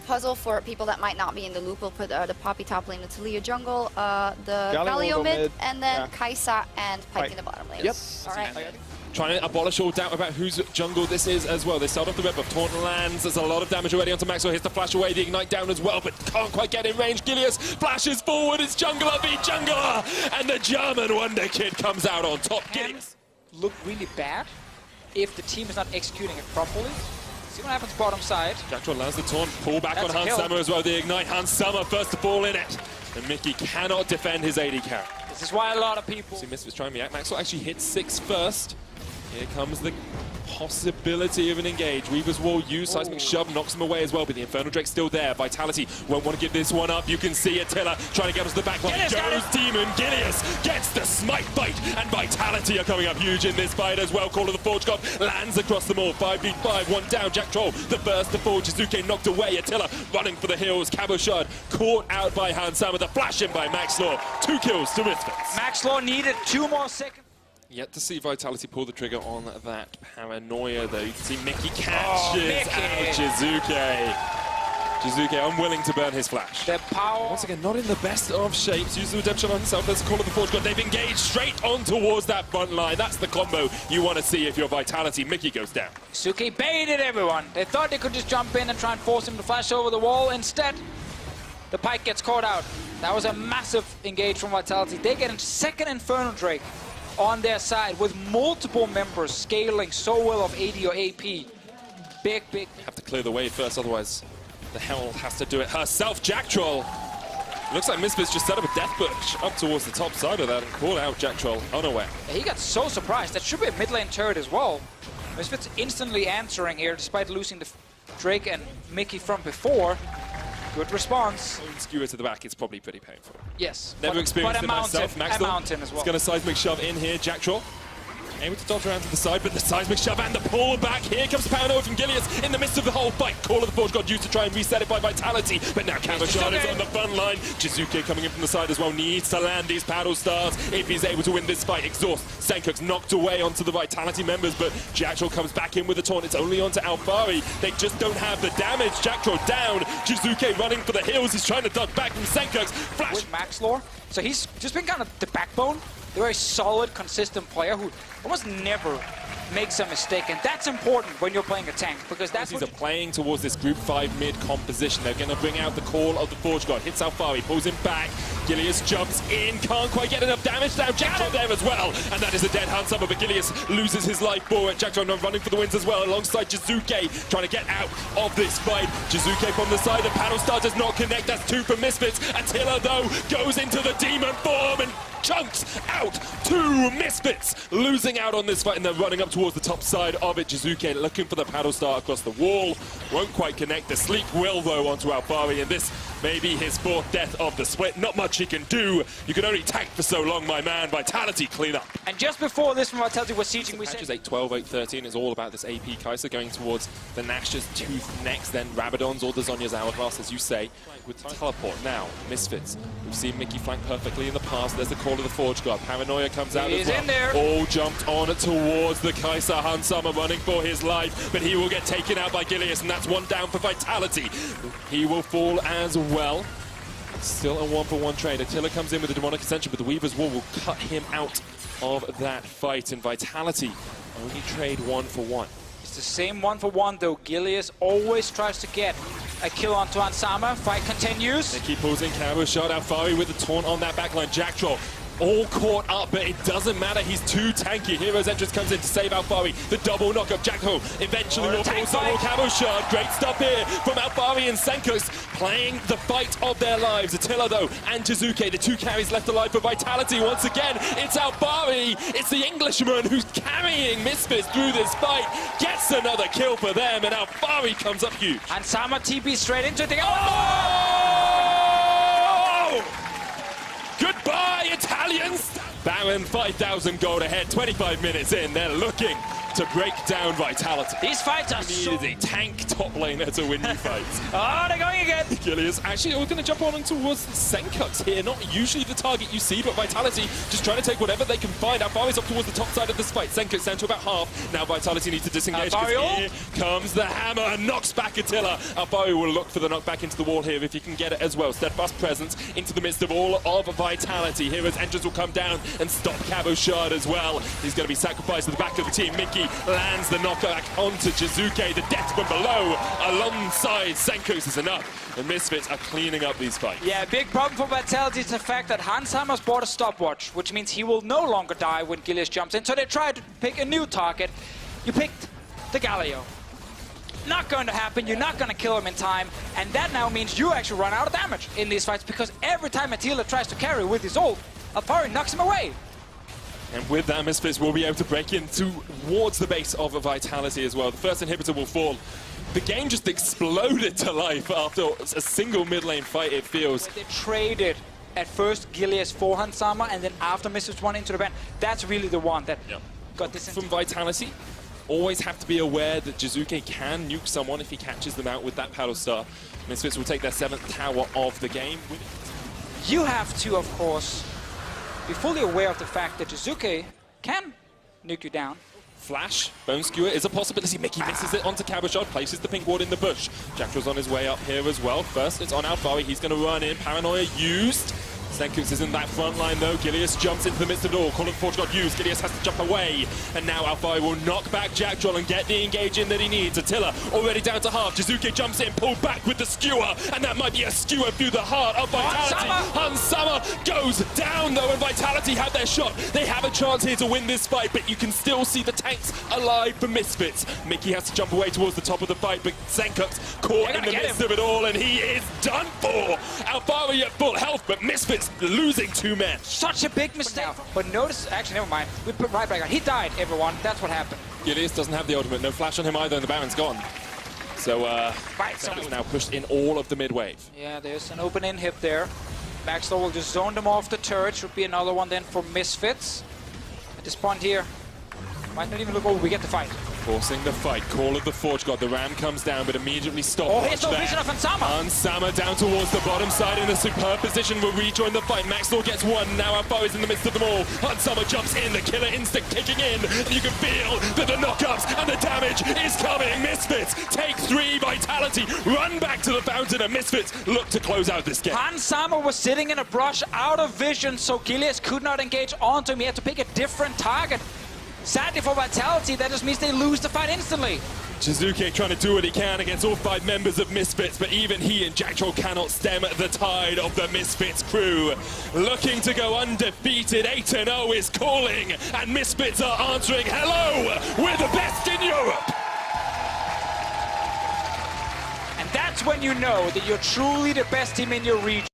the puzzle for people that might not be in the loop. We'll put the Poppy top lane, the Taliyah jungle, the Galio mid, and then Kai'Sa and Pyke in the bottom lane. Yep. All right. Trying to abolish all doubt about whose jungle this is as well. They start off the rip, but Taunt lands. There's a lot of damage already onto Maxlore. Hits the flash away, the ignite down as well, but can't quite get in range. Gilius flashes forward. It's jungler v jungler, and the German Wonder Kid comes out on top. Gilius Look really bad if the team is not executing it properly. See what happens bottom side. Jactroll lands the taunt. Pull back That's on Hans Summer as well. The ignite. Hans Summer first to fall in it, and Mikyx cannot defend his AD carry. This is why a lot of people... See Misfits trying to react. Maxwell actually hits 6 first. Here comes the possibility of an engage. Weaver's Wall used, Seismic Shove knocks him away as well, but the Infernal Drake's still there. Vitality won't want to give this one up. You can see Attila trying to get us to the back line. Goes Demon, Gilius gets the smite fight, and Vitality are coming up huge in this fight as well. Call of the Forge God lands across them all. 5v5, 1 down. Jactroll, the first to fall. Jiizuké knocked away. Attila running for the hills. Cabochard caught out by Hans Summer. The flash in by Maxlore. 2 kills to Misfits. Maxlore needed 2 more seconds. Yet to see Vitality pull the trigger on that paranoia, though. You can see Mickey catches out Jiizuké. Jiizuké unwilling to burn his flash. The power. Once again, not in the best of shapes. Uses the redemption on himself. There's a call of the Forge God. They've engaged straight on towards that front line. That's the combo you want to see if you're Vitality. Mickey goes down. Jiizuké baited everyone. They thought they could just jump in and try and force him to flash over the wall. Instead, the Pyke gets caught out. That was a massive engage from Vitality. They get a second Infernal Drake on their side with multiple members scaling so well of AD or AP. Big. Have to clear the way first, otherwise the Hell has to do it herself. Jactroll. Looks like Misfits just set up a death bush up towards the top side of that and called out Jactroll unaware. Yeah, he got so surprised. That should be a mid lane turret as well. Misfits instantly answering here despite losing the Drake and Mickey from before. Good response. Skewer to the back, it's probably pretty painful. Yes. Never experienced it myself. A mountain as well. It's going to seismic shove in here. Jactroll able to dodge around to the side, but the seismic shove and the pull back. Here comes paranoia from Gilius in the midst of the whole fight. Call of the Forge God used to try and reset it by Vitality, but now Cabochard is on the front line. Jiizuké coming in from the side as well. Needs to land these paddle stars if he's able to win this fight. Exhaust. Sencux knocked away onto the Vitality members, but Jactroll comes back in with the taunt. It's only onto Alphari. They just don't have the damage. Jactroll down. Jiizuké running for the hills. He's trying to duck back from Sencux. Flash. With Maxlore. So he's just been kind of the backbone. A very solid, consistent player who almost never makes a mistake, and that's important when you're playing a tank, because that's what he's playing towards this group 5 mid composition. They're going to bring out the call of the Forge God. Hits Alphari, pulls him back. Gilius jumps in, can't quite get enough damage down. Jactroll there as well, and that is a dead Hans Summer, but Gilius loses his life for it. Jactroll running for the wins as well, alongside Jiizuké, trying to get out of this fight. Jiizuké from the side, the paddle star does not connect. That's 2 for Misfits. Attila, though, goes into the demon form and chunks out 2 Misfits, losing out on this fight, and they're running up towards the top side of it. Jiizuké looking for the paddle star across the wall, won't quite connect. The sleep will, though, onto Alphari, and this may be his 4th death of the split. Not much he can do. You can only tank for so long, my man. Vitality clean up. And just before this, when Vitality was sieging, we said 8-12, 8-13 is all about this AP Kai'Sa going towards the Nash's Tooth next, then Rabadon's or the Zhonya's Hourglass, as you say, with teleport. Now, Misfits. We've seen Mickey flank perfectly in the past. There's the call of the Forge God. Paranoia comes out as well. In there. All jumped on towards the Kai'Sa. Hans Summer running for his life, but he will get taken out by Gilius, and that's 1 down for Vitality. He will fall as well. Still a 1-for-1 trade. Attila comes in with the Demonic Ascension, but the Weaver's Wall will cut him out of that fight, and Vitality only trade 1-for-1. It's the same 1-for-1 though. Gilius always tries to get a kill onto Hans Summer. Fight continues. They keep pulling Cabochard. Alphari with the taunt on that backline. Jactroll all caught up, but it doesn't matter. He's too tanky. Hero's Entrance comes in to save Alphari. The double knock of Jactroll eventually will pull solo Cabochard. Great stuff here from Alphari and Sencux, playing the fight of their lives. Attila, though, and Jiizuké, the 2 carries left alive for Vitality. Once again, it's Alphari. It's the Englishman who's carrying Misfits through this fight. Gets another kill for them, and Alphari comes up huge. And Sama TP straight into the... Goodbye, Italians! Baron 5,000 gold ahead, 25 minutes in. They're looking to break down Vitality. These fights are He needed a tank top laner to win you fights. Oh, they're going again! Gilius actually we're going to jump on towards Sencux here. Not usually the target you see, but Vitality just trying to take whatever they can find. Alphari's up towards the top side of this fight. Sencux down to about half. Now Vitality needs to disengage. Here comes the hammer and knocks back Attila. Alphari will look for the knockback into the wall here if he can get it as well. Steadfast presence into the midst of all of Vitality. Here as Entrance will come down and stop Cabochard as well. He's going to be sacrificed to the back of the team. Mikyx lands the knockback onto Jiizuké. The death from below alongside Sencux is enough. The Misfits are cleaning up these fights. Yeah, big problem for Vitality is the fact that Hanshammer's bought a stopwatch, which means he will no longer die when Gilius jumps in. So they tried to pick a new target. You picked the Galio. Not going to happen, you're not going to kill him in time, and that now means you actually run out of damage in these fights, because every time Attila tries to carry with his ult, Alphari knocks him away. And with that, Misfits will be able to break in towards the base of Vitality as well. The first inhibitor will fall. The game just exploded to life after a single mid lane fight, it feels. They traded at first Gilius for Hanshammer, and then after Misfits won into the ban, that's really the one that got this from Vitality. Always have to be aware that Jiizuké can nuke someone if he catches them out with that paddle star. Misfits will take their 7th tower of the game. You have to, of course, be fully aware of the fact that Jiizuké can nuke you down. Flash, Bone Skewer is a possibility. Mikyx misses it onto Cabochard, places the pink ward in the bush. Jactroll's on his way up here as well. First, it's on Alphari. He's going to run in. Paranoia used. Sencux is in that front line though. Gilius jumps into the midst of it all. Call of the Forge got used. Gilius has to jump away. And now Alphari will knock back Jactroll and get the engage in that he needs. Attila already down to half. Jiizuké jumps in, pulled back with the skewer. And that might be a skewer through the heart of Vitality. Hanshammer goes down though, and Vitality have their shot. They have a chance here to win this fight, but you can still see the tanks alive for Misfits. Mikyx has to jump away towards the top of the fight, but Sencux caught in the midst of it all, and he is done for. Alphari at full health, but Misfits losing 2 men. Such a big mistake. But notice, actually, never mind. We put right back on. He died, everyone. That's what happened. Gilius doesn't have the ultimate. No flash on him either, and the Baron's gone. So, Sencux now pushed in all of the mid wave. Yeah, there's an open inhib there. Maxlore will just zone them off the turret. Should be another one then for Misfits. At this point here, might not even look over. We get the fight. Forcing the fight. Call of the Forge God. The Ram comes down, but immediately stopped. Oh, here's no vision of Hanshammer. Hanshammer down towards the bottom side in a superb position. Will rejoin the fight. Maxlore gets one. Now Alphari's in the midst of them all. Hanshammer jumps in. The killer instinct kicking in. And you can feel that the knockups and the damage is coming. Misfits take 3. Vitality run back to the fountain, and Misfits look to close out this game. Hanshammer was sitting in a brush out of vision, so Gilius could not engage onto him. He had to pick a different target. Sadly for Vitality, that just means they lose the fight instantly. Jiizuké trying to do what he can against all 5 members of Misfits, but even he and Jactroll cannot stem the tide of the Misfits crew. Looking to go undefeated, 8-0 is calling, and Misfits are answering, hello, we're the best in Europe! And that's when you know that you're truly the best team in your region.